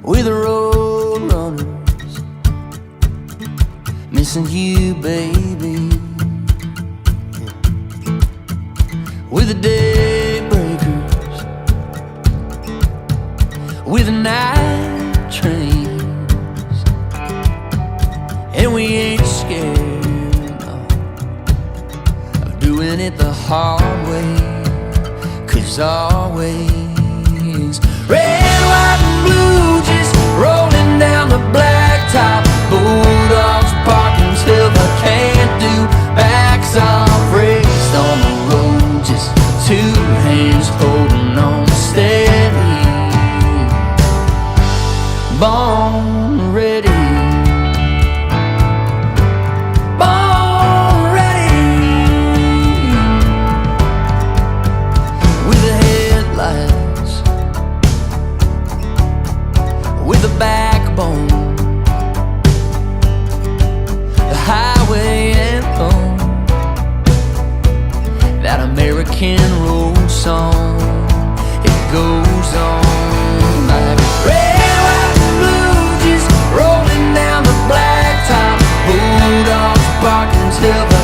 with the road runners, missing you, baby, with the daybreakers, with the night trains, and we ain't scared, no, of doing it the hard way, 'cause always red, white, and blue, just rolling down the blacktop. Bulldogs barking till I can't do. Backs off, raced on the road, just two hands holding on steady. Born ready, born ready, with the headlights, with a backbone, the highway anthem, that American road song. It goes on like red, white, and blue, just rolling down the blacktop. Bulldogs barking till the